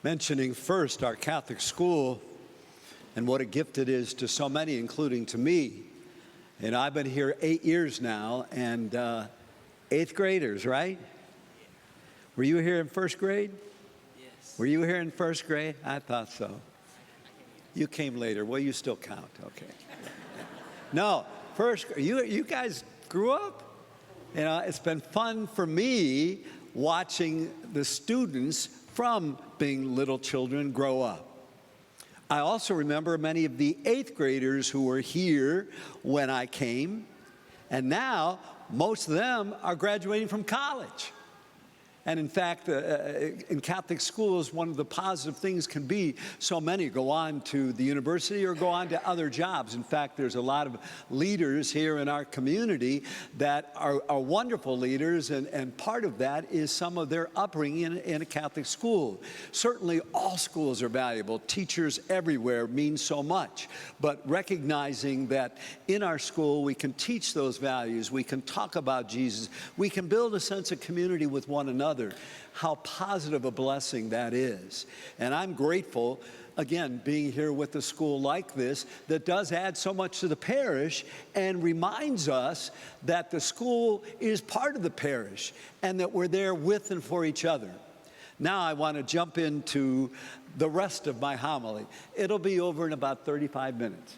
mentioning first our Catholic school and what a gift it is to so many, including to me. And I've been here 8 years now, and eighth graders, right? Were you here in first grade? Yes. Were you here in first grade? I thought so. You came later. Well, you still count. Okay. No, first, you guys grew up. You know, it's been fun for me watching the students from being little children grow up. I also remember many of the eighth graders who were here when I came, and now most of them are graduating from college. And in fact, in Catholic schools, one of the positive things can be so many go on to the university or go on to other jobs. In fact, there's a lot of leaders here in our community that are wonderful leaders, and part of that is some of their upbringing in a Catholic school. Certainly, all schools are valuable. Teachers everywhere mean so much. But recognizing that in our school, we can teach those values, we can talk about Jesus, we can build a sense of community with one another. How positive a blessing that is. And I'm grateful, again, being here with a school like this that does add so much to the parish and reminds us that the school is part of the parish and that we're there with and for each other. Now I want to jump into the rest of my homily. It'll be over in about 35 minutes.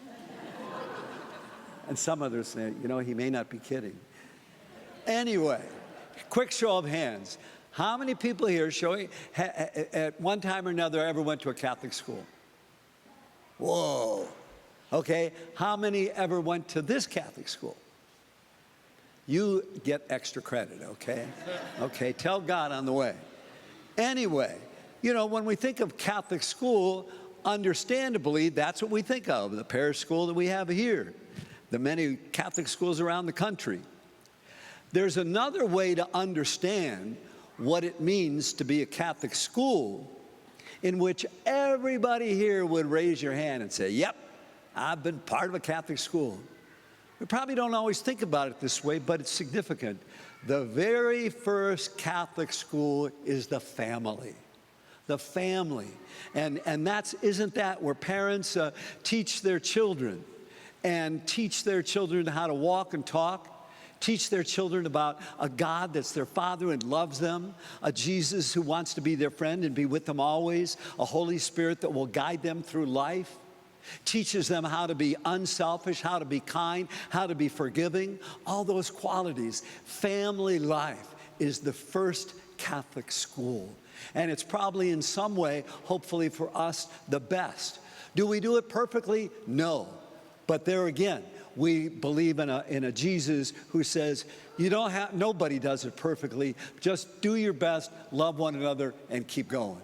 And some others say, you know, he may not be kidding. Anyway, quick show of hands. How many people here at one time or another ever went to a Catholic school? Whoa. Okay, how many ever went to this Catholic school? You get extra credit, okay? Okay, tell God on the way. Anyway, you know, when we think of Catholic school, understandably, that's what we think of, the parish school that we have here, the many Catholic schools around the country. There's another way to understand what it means to be a Catholic school in which everybody here would raise your hand and say, yep, I've been part of a Catholic school. We probably don't always think about it this way, but it's significant. The very first Catholic school is the family. The family. And isn't that where parents teach their children and teach their children how to walk and talk? Teach their children about a God that's their Father and loves them, a Jesus who wants to be their friend and be with them always, a Holy Spirit that will guide them through life, teaches them how to be unselfish, how to be kind, how to be forgiving, all those qualities. Family life is the first Catholic school. And it's probably in some way, hopefully for us, the best. Do we do it perfectly? No. But there again, we believe in a Jesus who says, nobody does it perfectly. Just do your best, love one another, and keep going.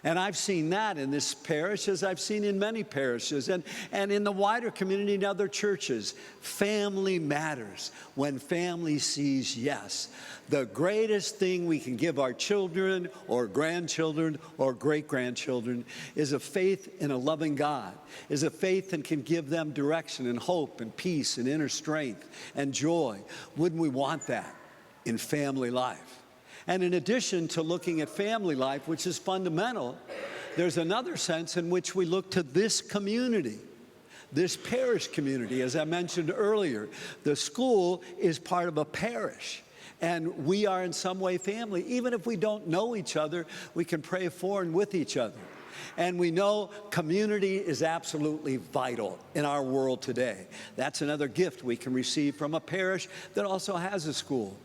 And I've seen that in this parish, as I've seen in many parishes, and in the wider community in other churches. Family matters when family sees yes. The greatest thing we can give our children or grandchildren or great-grandchildren is a faith in a loving God, is a faith that can give them direction and hope and peace and inner strength and joy. Wouldn't we want that in family life? And in addition to looking at family life, which is fundamental, there's another sense in which we look to this community, this parish community. As I mentioned earlier, the school is part of a parish, and we are in some way family. Even if we don't know each other, we can pray for and with each other. And we know community is absolutely vital in our world today. That's another gift we can receive from a parish that also has a school.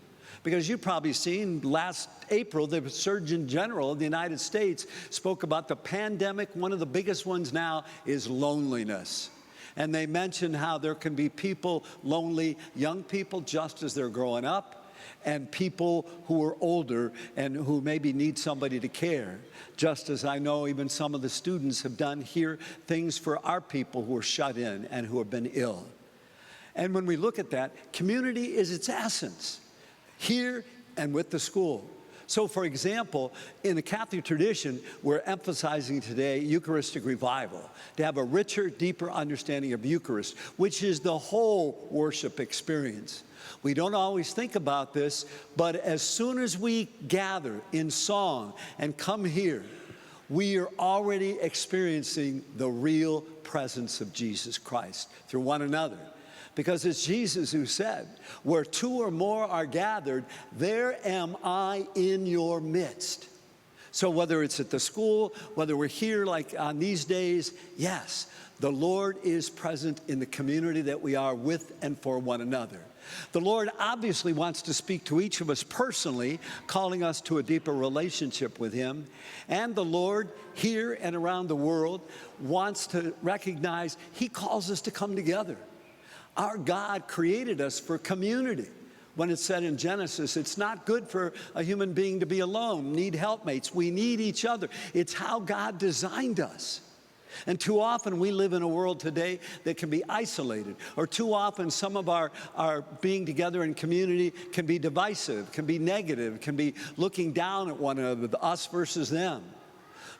Because you've probably seen last April, the Surgeon General of the United States spoke about the pandemic. One of the biggest ones now is loneliness. And they mentioned how there can be people lonely, young people just as they're growing up, and people who are older and who maybe need somebody to care. Just as I know even some of the students have done here things for our people who are shut in and who have been ill. And when we look at that, community is its essence, here and with the school. So, for example, in the Catholic tradition, we're emphasizing today Eucharistic revival, to have a richer, deeper understanding of Eucharist, which is the whole worship experience. We don't always think about this, but as soon as we gather in song and come here, we are already experiencing the real presence of Jesus Christ through one another. Because it's Jesus who said, where two or more are gathered, there am I in your midst. So whether it's at the school, whether we're here like on these days, yes, the Lord is present in the community that we are with and for one another. The Lord obviously wants to speak to each of us personally, calling us to a deeper relationship with Him. And the Lord here and around the world wants to recognize He calls us to come together. Our God created us for community. When it's said in Genesis, it's not good for a human being to be alone, need helpmates. We need each other. It's how God designed us. And too often we live in a world today that can be isolated, or too often some of our being together in community can be divisive, can be negative, can be looking down at one another, us versus them.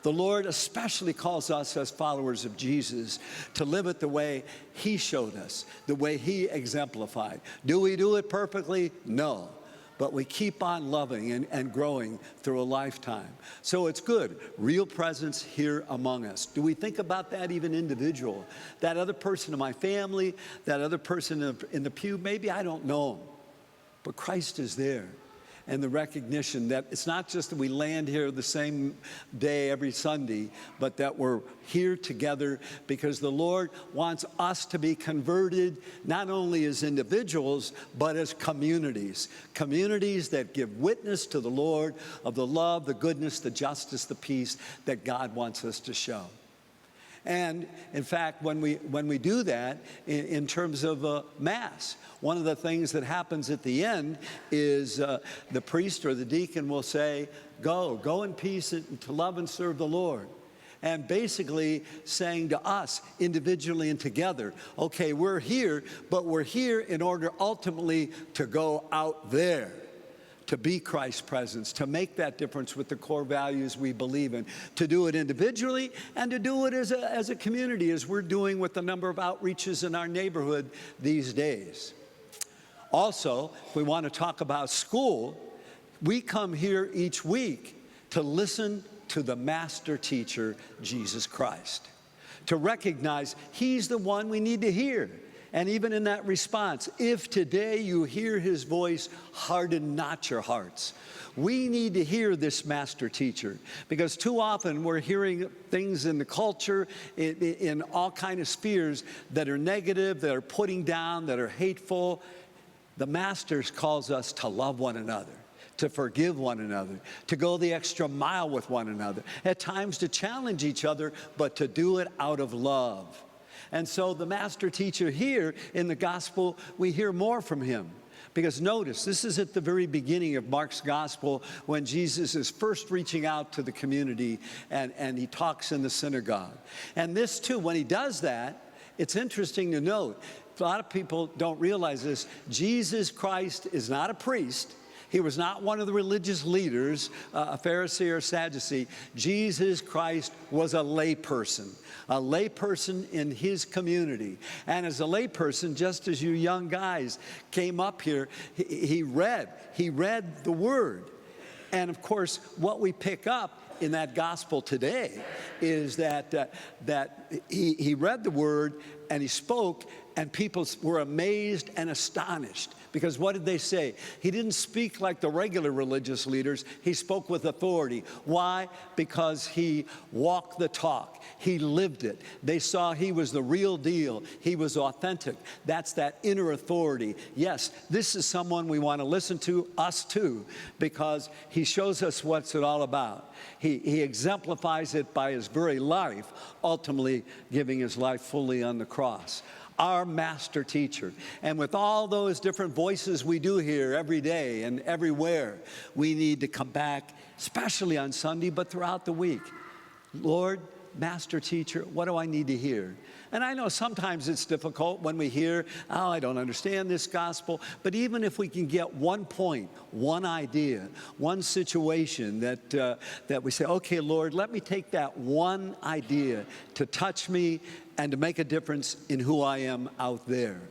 The Lord especially calls us as followers of Jesus to live it the way He showed us, the way He exemplified. Do we do it perfectly? No. But we keep on loving and growing through a lifetime. So it's good. Real presence here among us. Do we think about that even individual? That other person in my family, that other person in the pew, maybe I don't know him. But Christ is there. And the recognition that it's not just that we land here the same day every Sunday, but that we're here together because the Lord wants us to be converted not only as individuals, but as communities. Communities that give witness to the Lord of the love, the goodness, the justice, the peace that God wants us to show. And in fact, when we do that in terms of Mass, one of the things that happens at the end is the priest or the deacon will say, go in peace and to love and serve the Lord. And basically saying to us individually and together, okay, we're here, but we're here in order ultimately to go out there, to be Christ's presence, to make that difference with the core values we believe in, to do it individually and to do it as a community, as we're doing with the number of outreaches in our neighborhood these days. Also, if we want to talk about school, we come here each week to listen to the master teacher, Jesus Christ, to recognize He's the one we need to hear. And even in that response, if today you hear His voice, harden not your hearts. We need to hear this master teacher because too often we're hearing things in the culture, in all kinds of spheres that are negative, that are putting down, that are hateful. The master calls us to love one another, to forgive one another, to go the extra mile with one another, at times to challenge each other, but to do it out of love. And so the master teacher here in the gospel, we hear more from Him. Because notice, this is at the very beginning of Mark's gospel when Jesus is first reaching out to the community and He talks in the synagogue. And this too, when He does that, it's interesting to note, a lot of people don't realize this, Jesus Christ is not a priest. He was not one of the religious leaders, a Pharisee or Sadducee. Jesus Christ was a layperson in His community. And as a layperson, just as you young guys came up here, he read the Word. And of course, what we pick up in that gospel today is that he read the Word and He spoke, and people were amazed and astonished. Because what did they say? He didn't speak like the regular religious leaders. He spoke with authority. Why? Because He walked the talk. He lived it. They saw He was the real deal. He was authentic. That's that inner authority. Yes, this is someone we want to listen to, us too, because He shows us what's it all about. He exemplifies it by His very life, ultimately giving His life fully on the cross. Our master teacher. And with all those different voices we do hear every day and everywhere, we need to come back, especially on Sunday, but throughout the week. Lord, master teacher, what do I need to hear? And I know sometimes it's difficult when we hear, oh, I don't understand this gospel. But even if we can get one point, one idea, one situation that we say, okay, Lord, let me take that one idea to touch me and to make a difference in who I am out there.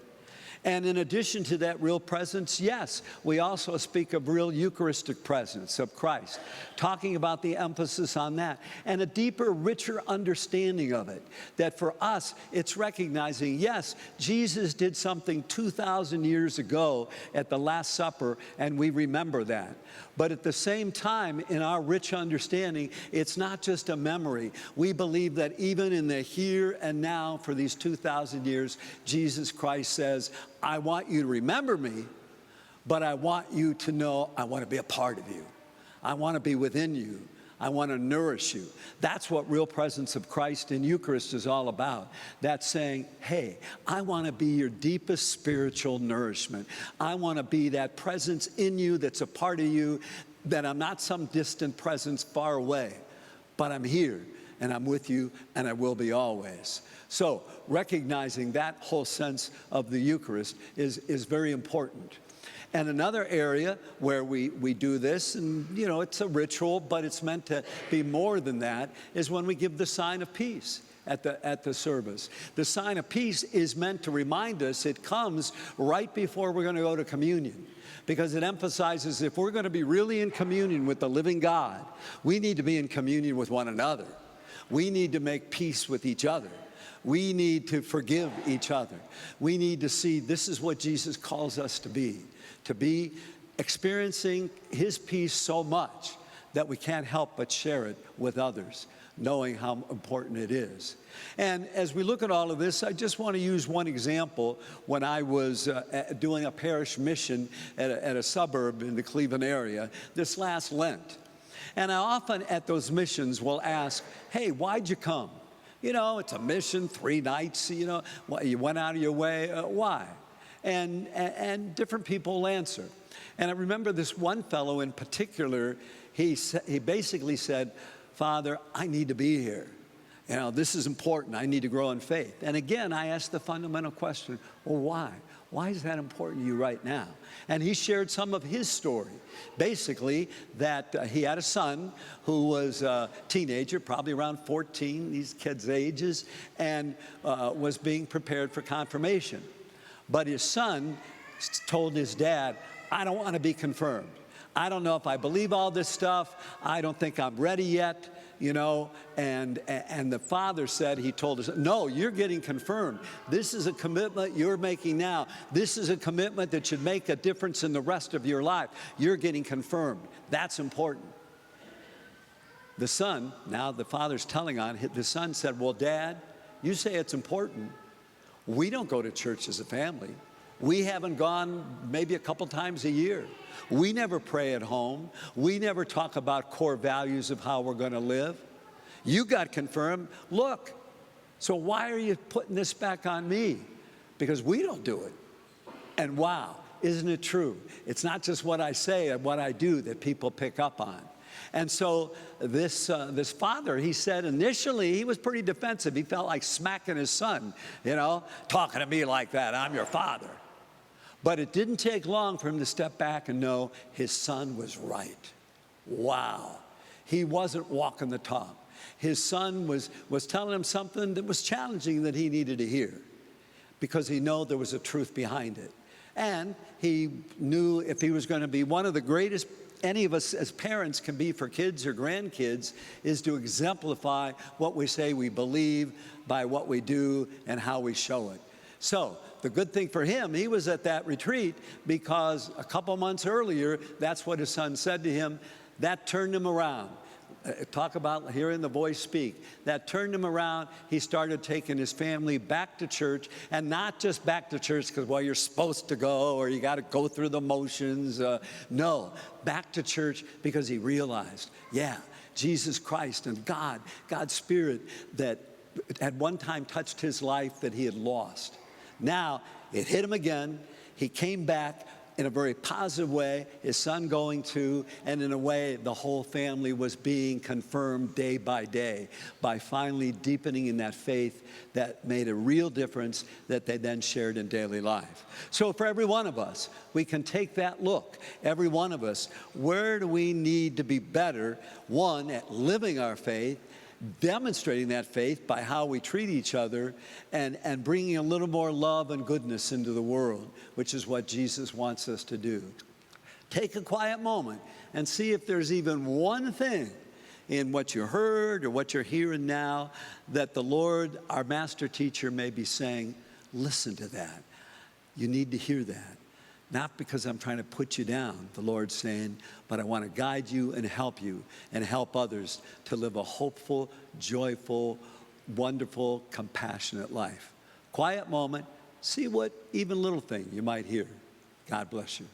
And in addition to that real presence, yes, we also speak of real Eucharistic presence of Christ, talking about the emphasis on that and a deeper, richer understanding of it. That for us, it's recognizing, yes, Jesus did something 2,000 years ago at the Last Supper, and we remember that. But at the same time, in our rich understanding, it's not just a memory. We believe that even in the here and now for these 2,000 years, Jesus Christ says, I want you to remember me, but I want you to know I want to be a part of you. I want to be within you. I want to nourish you. That's what real presence of Christ in Eucharist is all about. That's saying, hey, I want to be your deepest spiritual nourishment. I want to be that presence in you that's a part of you, that I'm not some distant presence far away, but I'm here and I'm with you and I will be always. So recognizing that whole sense of the Eucharist is very important. And another area where we do this, and it's a ritual, but it's meant to be more than that, is when we give the sign of peace at the service. The sign of peace is meant to remind us, it comes right before we're going to go to communion, because it emphasizes if we're going to be really in communion with the living God, we need to be in communion with one another. We need to make peace with each other. We need to forgive each other. We need to see this is what Jesus calls us to be experiencing his peace so much that we can't help but share it with others, knowing how important it is. And as we look at all of this, I just want to use one example. When I was doing a parish mission at a suburb in the Cleveland area this last Lent. And I often at those missions will ask, hey, why'd you come? It's a mission, 3 nights, you went out of your way, why? And different people will answer. And I remember this one fellow in particular, he basically said, Father, I need to be here. This is important. I need to grow in faith. And again, I asked the fundamental question, well, why? Why is that important to you right now? And he shared some of his story. Basically, that he had a son who was a teenager, probably around 14, these kids' ages, and was being prepared for confirmation. But his son told his dad, I don't want to be confirmed. I don't know if I believe all this stuff. I don't think I'm ready yet, And the father said, he told us, no, you're getting confirmed. This is a commitment you're making now. This is a commitment that should make a difference in the rest of your life. You're getting confirmed. That's important. The son, now the father's telling on, the son said, well, Dad, you say it's important. We don't go to church as a family. We haven't gone maybe a couple times a year. We never pray at home. We never talk about core values of how we're going to live. You got confirmed. Look, so why are you putting this back on me? Because we don't do it. And wow, isn't it true? It's not just what I say and what I do that people pick up on. And so this father, he said initially he was pretty defensive. He felt like smacking his son, talking to me like that. I'm your father. But it didn't take long for him to step back and know his son was right. Wow. He wasn't walking the talk. His son was telling him something that was challenging that he needed to hear, because he knew there was a truth behind it. And he knew if he was going to be one of the greatest any of us as parents can be for kids or grandkids, is to exemplify what we say we believe by what we do and how we show it. So the good thing for him, he was at that retreat because a couple months earlier, that's what his son said to him. That turned him around. Talk about hearing the voice speak. That turned him around. He started taking his family back to church, and not just back to church because, well, you're supposed to go or you got to go through the motions. No, back to church because he realized, yeah, Jesus Christ and God's Spirit that at one time touched his life that he had lost. Now it hit him again. He came back in a very positive way, his son going to, and in a way the whole family was being confirmed day by day by finally deepening in that faith that made a real difference that they then shared in daily life. So for every one of us, we can take that look. Every one of us, where do we need to be better? One, at living our faith, demonstrating that faith by how we treat each other and bringing a little more love and goodness into the world, which is what Jesus wants us to do. Take a quiet moment and see if there's even one thing in what you heard or what you're hearing now that the Lord, our master teacher, may be saying, listen to that. You need to hear that. Not because I'm trying to put you down, the Lord's saying, but I want to guide you and help others to live a hopeful, joyful, wonderful, compassionate life. Quiet moment, see what even little thing you might hear. God bless you.